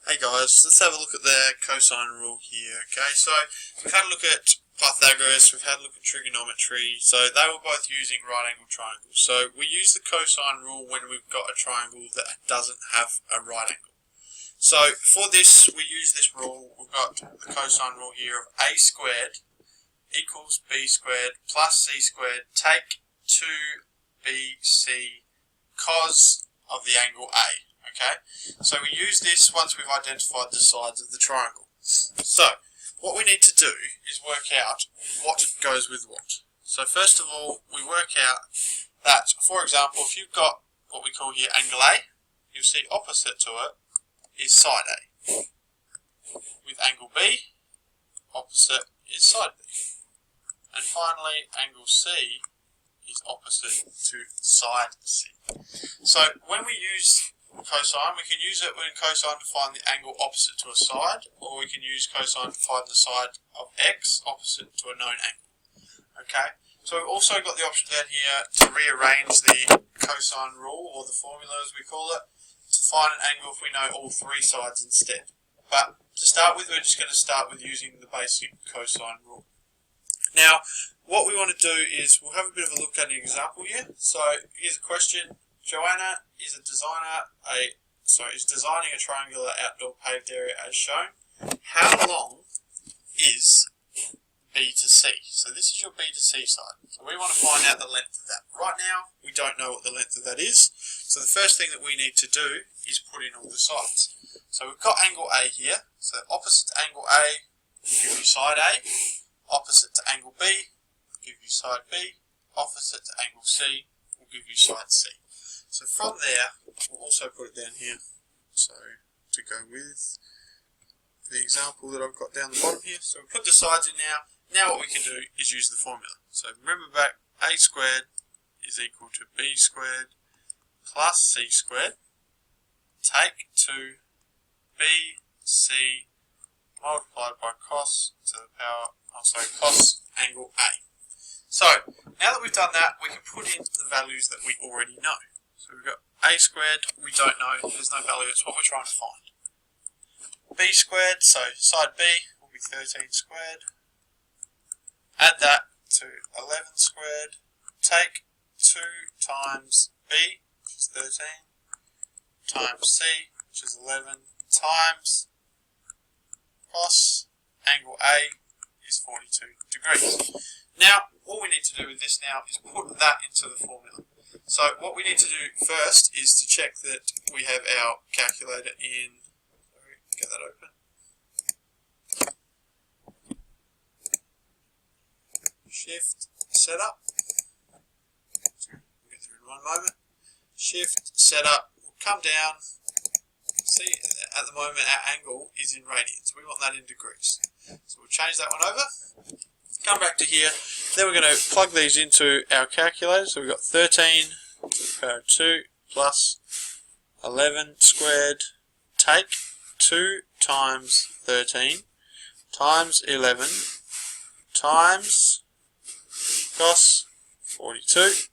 Hey guys, let's have a look at the cosine rule here. Okay, so we've had a look at Pythagoras, we've had a look at trigonometry, so they were both using right angle triangles. So we use the cosine rule when we've got a triangle that doesn't have a right angle. So for this, we use this rule. We've got the cosine rule here of a squared equals b squared plus c squared take 2bc cos of the angle A. Okay, so we use this once we've identified the sides of the triangle. So what we need to do is work out what goes with what. So first of all, we work out that, for example, if you've got what we call here angle A, you'll see opposite to it is side A. With angle B, opposite is side B. And finally, angle C is opposite to side C. So when we use cosine, we can use it in cosine to find the angle opposite to a side, or we can use cosine to find the side of x opposite to a known angle. Okay, so we've also got the option down here to rearrange the cosine rule, or the formula as we call it, to find an angle if we know all three sides instead. But to start with, we're just going to start with using the basic cosine rule. Now, what we want to do is we'll have a bit of a look at an example here. So here's a question. Joanna is designing a triangular outdoor paved area as shown. How long is B to C? So this is your B to C side. So we want to find out the length of that. Right now, we don't know what the length of that is. So the first thing that we need to do is put in all the sides. So we've got angle A here. So opposite to angle A will give you side A. Opposite to angle B will give you side B. Opposite to angle C will give you side C. So from there, we'll also put it down here, so to go with the example that I've got down the bottom here. So we put the sides in now. Now what we can do is use the formula. So remember back, a squared is equal to b squared plus c squared. Take 2bc multiplied by cos to the power, cos angle A. So now that we've done that, we can put in the values that we already know. So we've got a squared, we don't know, there's no value, it's what we're trying to find. B squared, so side B will be 13 squared. Add that to 11 squared. Take 2 times B, which is 13, times C, which is 11, times cos angle A is 42 degrees. Now, all we need to do with this now is put that into the formula. So what we need to do first is to check that we have our calculator in. Sorry, get that open. Shift, setup. We'll get through in one moment. Shift, setup. We'll come down. See, at the moment our angle is in radians. We want that in degrees. So we'll change that one over. Come back to here. Then we're going to plug these into our calculator. So we've got 13 to the power of 2 plus 11 squared. Take 2 times 13 times 11 times cos 42.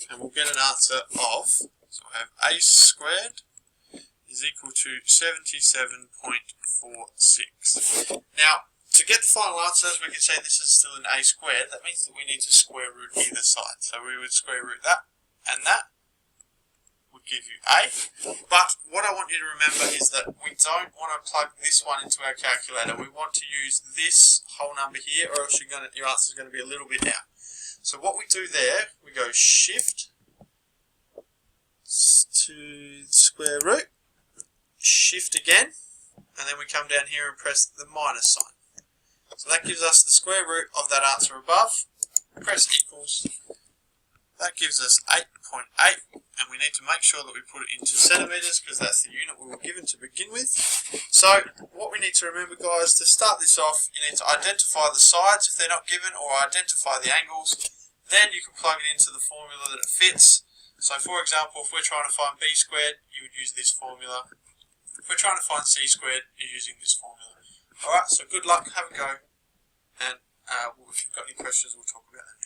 And we'll get an answer of, so we'll have a squared is equal to 77.46. Now, to get the final answer, as we can say this is still an a squared, that means that we need to square root either side. So we would square root that, and that would give you a. But what I want you to remember is that we don't want to plug this one into our calculator. We want to use this whole number here, or else your answer is going to be a little bit out. So what we do there, we go shift to square root, shift again, and then we come down here and press the minus sign. So that gives us the square root of that answer above. Press equals. That gives us 8.8, and we need to make sure that we put it into centimetres because that's the unit we were given to begin with. So what we need to remember, guys, to start this off, you need to identify the sides if they're not given, or identify the angles. Then you can plug it into the formula that it fits. So for example, if we're trying to find b squared, you would use this formula. If we're trying to find c squared, you're using this formula. Alright, so good luck, have a go, and if you've got any questions, we'll talk about that.